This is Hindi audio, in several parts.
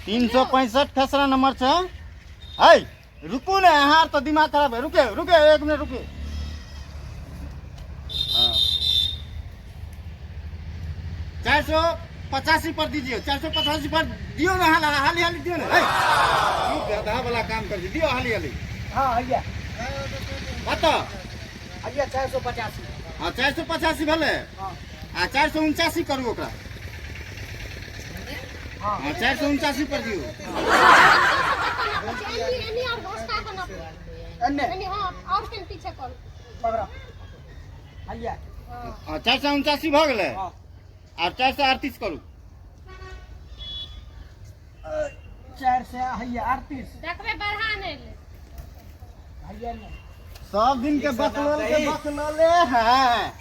365 तेसरा नंबर छे। है रुकू ने, हार तो दिमाग खराब है। रुके रुके 1 मिनट रुके। हाँ 485 पर दीजिए। 485 पर दियो ना, हाली हाली दियो ना। गधा वाला काम कर दियो, हाली हाली। हाँ भैया बता भैया 485। हाँ 485 भले। हाँ 479 करू ओकरा। हाँ हाँ 479 पर दियो। अन्य पकड़ा भैया। हाँ 479 भ गेलै। हाँ और 438 करू। 4 से भैया 38 देखबे बढ़ा नहीं ले। भैया ने सब दिन के बकलोल हैं।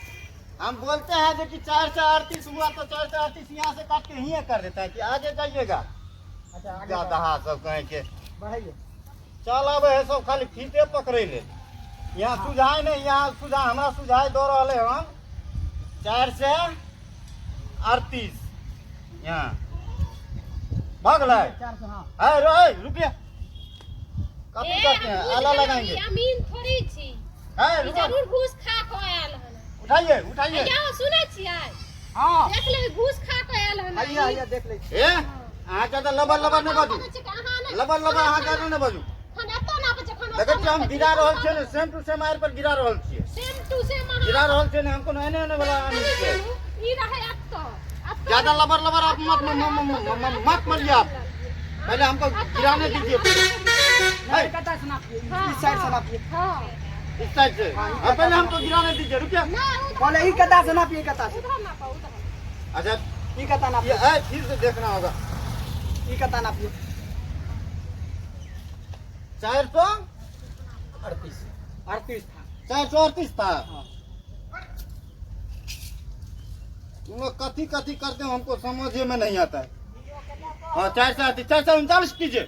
हम बोलते हैं जो कि 4 से 38 हुआ तो 4 से 38 यहाँ से काट के ही कर देता है कि आगे जाइएगा। अच्छा आगे ज्यादा हाँ सब कहें के बढ़ाइए। चल अब है सब खाली फीते पकड़े ले। यहाँ सुझाए नहीं, यहाँ सुझा हमारा सुझाए दो रहे हम 4 से 38 यहाँ भगल है। 4 से हाँ रुकिए कथी करते हैं, आला लगाएंगे। अमीन थोड़ी छी। है ई रुको, जरूर घूस खा के आयल हन। उठाइए उठाइए। जाओ सुनै छियै, हाँ देख ले घूस खा के आयल हन। भैया भैया देख ले। ए अहाँ ज्यादा लबर लबर नहीं बाजू। लबर लबर अहाँ ज्यादा नहीं बाजू। देखै छियै हम गिरा रहल छियै ने, सेम टू सेम आयर पर गिरा रहल छियै। सेम टू सेम गिरा रहल छियै ने, हमको एने एने वाला आनी छै। ई रहे अब तो ज्यादा लबर लबर आप मत मरिए आप। पहले हमको गिराने दीजिए। नहीं कटा से नापिए, इस साइड से नापिए। हां इस साइड से पहले हमको गिराने दीजिए। रुकिए बोले ई कटा से नापिए, कटा से। उधर ना पाऊ उधर। अच्छा ई कटा ये नापिए, फिर से देखना होगा। ई कटा नापिए। 438 38 था। 438 था। हाँ तुम लोग कथी कथी करते हो हमको समझ में नहीं आता है। हाँ 439 कीजिए।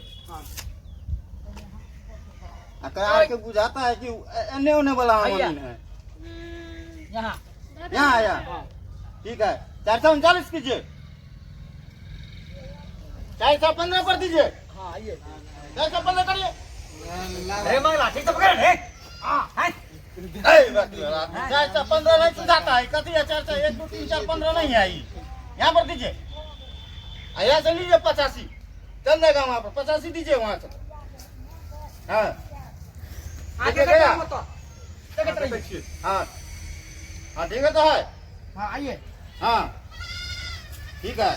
हाँ करार के बुझाता है कि एने ओने वाला अमीन है। यहाँ यहाँ आया हाँ ठीक है। 439 कीजिए। 415 पर दीजिए। हाँ आइए। 415 करिए। अरे मंगला ठीक से पकड़ रे। हाँ है 415 नहीं सुझाता है। कथी है 4 1 2 3 4 15 नहीं है। यहाँ पर दीजिए। यहाँ से लीजिए 85 चल जाएगा वहाँ पर। 85 दीजिए वहाँ से। हाँ आगे गया। का मत देखत रहिए। हाँ हाँ ठीक है तो है। हाँ आइए। हाँ ठीक है।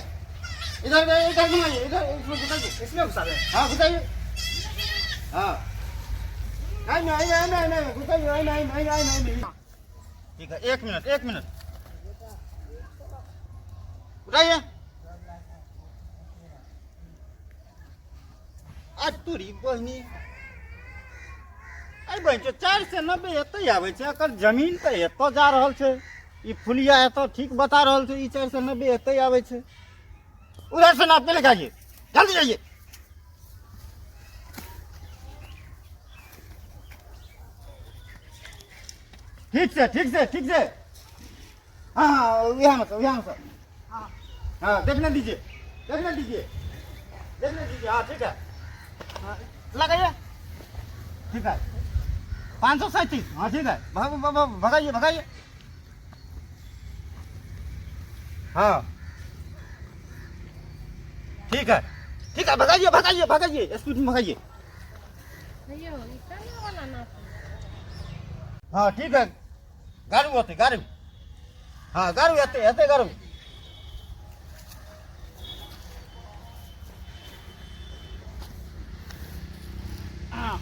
इधर इधर घुमाइए, इधर इसमें घुसाइए। इसमें घुसा दे। हाँ घुसाइए। हाँ नहीं घुसाइए। नहीं ठीक है। 1 मिनट उठाइए। आज तोरी बहनी अरे बहन 4 से 90 एतै आबै छै। एकर जमीन तो एतो जा रहल छै। ई फुलिया एतो ठीक बता रहल छै। ई 4 से 90 एतै आबै छै। उधर से नाप के लेके आइए, जल्दी जाइए। ठीक से। हाँ यहाँ में सब। हाँ देखने दीजिए। हाँ ठीक है। हाँ, लगाइए ठीक है। 537 हाँ ठीक है। भगाइए। हाँ ठीक है भगाइए स्पीड में भगाइए। भैया ई कना वाला ना। हाँ ठीक है। गारू हाँ गारू एते गारू। हाँ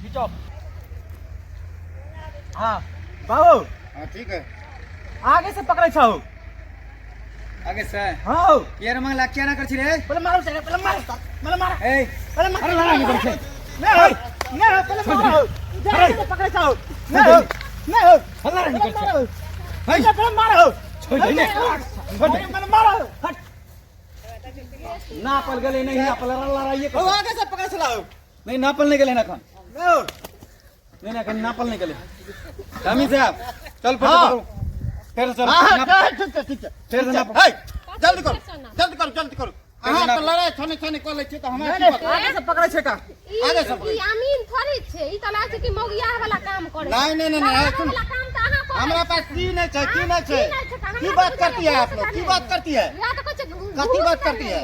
खींचो। हाँ बाबू हाँ ठीक है। आगे से पकड़े छौ। आगे से हाँ ये रे मंगला क्या ना कर छी रे। पहले मारो से पहले मारो ए पहले मारो। अरे लड़ा नहीं कर छी। नहीं पहले मारो। आगे से पकड़े छौ। नहीं हल्ला नहीं कर छी। पहले मारो। छोड़ दे ने। पहले मारो। हट नापल गले नहीं नापल लड़ाइए वो आगे से पकड़ चलाओ। नहीं नापल नहीं गले ना खान। नो नहीं ना खान नापल नहीं गले। कामी साहब चल हाँ। पकड़ो। फिर चल हाँ नाप। ठीक है। फिर से नाप। जल्दी करो। अहाँ तो लड़ाई छने छने कर ले छी तो हमरा नहीं की पता आगे से पकड़े छै का आगे से ई अमीन थोड़ी छै ई त लागे छै कि मौगिया वाला काम करे नहीं नहीं नहीं नहीं सुन वाला काम त अहाँ करे हमरा पास की नहीं है की नहीं है की बात करती है आप लोग की बात करती है या त कुछ कथी बात करती है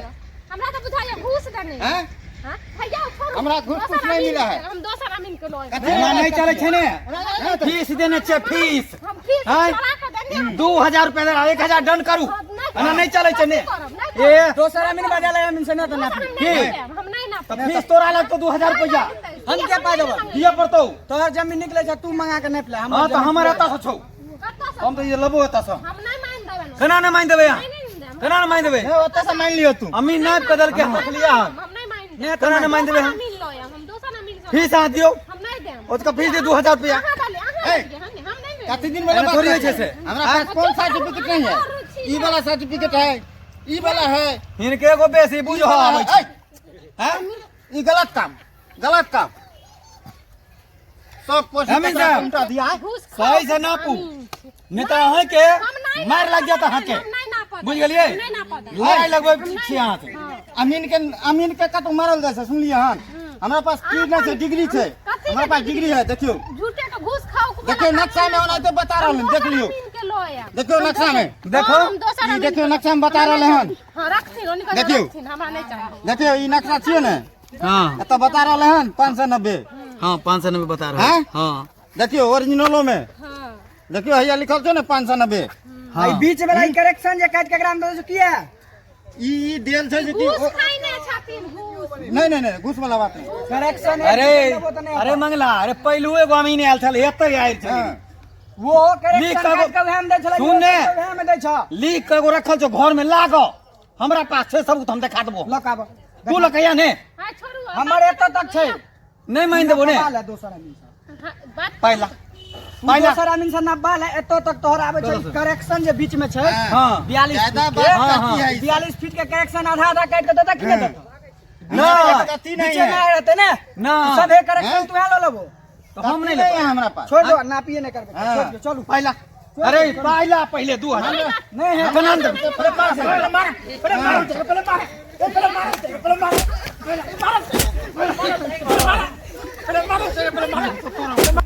हमरा त बुझाइए घूस देने हैं हां भैया छोड़ू हमरा घूस कुछ नहीं मिला है हम दोसर अमीन के लोए एना नहीं चले छै ने फीस देने छै फीस हम फीस हैं? चला के देंगे 2000 रुपया दे 1000 दंड करू एना नहीं चले छै ने ए दोसर अमीन बजा ले अमीन से ना तो ना हम नहीं ना तो फीस तोरा लग तो 2000 रुपया हम क्या पाइ देबो दिए पड़तौ तोहर जमीन निकले छ तू मंगा के नहीं ले हां तो हमर एता से छौ हम तो ये लेबो एता से हम नहीं मान देबे केना न मान देबे केना न मान देबे नहीं ओते से मान लियो तू अमीन नाप के दल के हाथ लिया हम नहीं मान नहीं केना न मान देबे हम अमीन लोए हम दोसर अमीन फीस आ दियो हम नहीं देम उसका फीस दे 2000 रुपया अहाँ डाले अहाँ हम नहीं कति दिन वाला एना बात थोड़ी है होइ छै से हमरा पास कौन सर्टिफिकेट नहीं है ई वाला सर्टिफिकेट है ई वाला है इनके एगो बेसी बुझो आबै छै हैं ई गलत काम सब कुछ अमीन साहब। उल्टा दिया है घूस सही से नापू नहीं तो अहाँ के मार लग जाता अहाँ के हम नहीं ना पा बुझ गेलिए नहीं ना पा लड़ाई लगबै छी अहाँ से अमीन के कतौ मारल जाय छै सुनलिए हन हमरा पास की नहीं छै डिग्री छै हमरा पास डिग्री है देखियो झूठे का घूस खाओ को देखियो नक्शा में ओना तो बता रहल हन देख लियो अमीन के लोए देखियो नक्शा में देखो हम दोसर ई अमीन देखियो नक्शा में बता रहल हन हां रखथिन ओनी का देखियो। रखथिन हमरा नहीं चाहिए देखियो ई नक्शा छियो ने हां एत बता रहल हन 590 हां 590 बता रहा हैं? है हां देखियो ओरिजिनलो में हां देखियो हैया लिखल छै ने 590 हां बीच वाला करेक्शन जे काट के ग्राम दे किया ई देल छै जे कि घूस खाइने छथिन घूस नहीं घूस वाला बात नहीं करेक्शन अरे मंगला अरे पहलू एगो अमीन आयल छल एतै आयल छल हाँ। वो करेक्शन लिख काट के वहां में दे छला सुन ने। वहां में दे छ लिख के एगो रखल छौ घर में लाग हमरा पास छै सबूत हम देखा देबो लकाब तू लकैया ने हां छोड़ू हमर एत तक छै नहीं मान देबो ने बाल है दोसर अमीन से बात पहला दोसर अमीन से ना बाल है एत तक तोहर आबे छै करेक्शन जे बीच में छै हां 42 ज्यादा फीट बात के हाँ, करती है ई सब। 42 फीट के करेक्शन आधा आधा काट के देता कि नहीं देता ना कति नहीं नीचे है में रहते ना ना सब है करेक्शन तू ले लेबो तो हम नहीं नहीं ले है हमरा पास छोड़ दो नापिए नहीं करबे हाँ। छोड़ दो चलू पहला अरे पहला पहले 2000 नहीं है केना दे पहले मार पहले मार पहले मार पहले मार पहले मार पहले मार पहले मार पहले मार पहले मार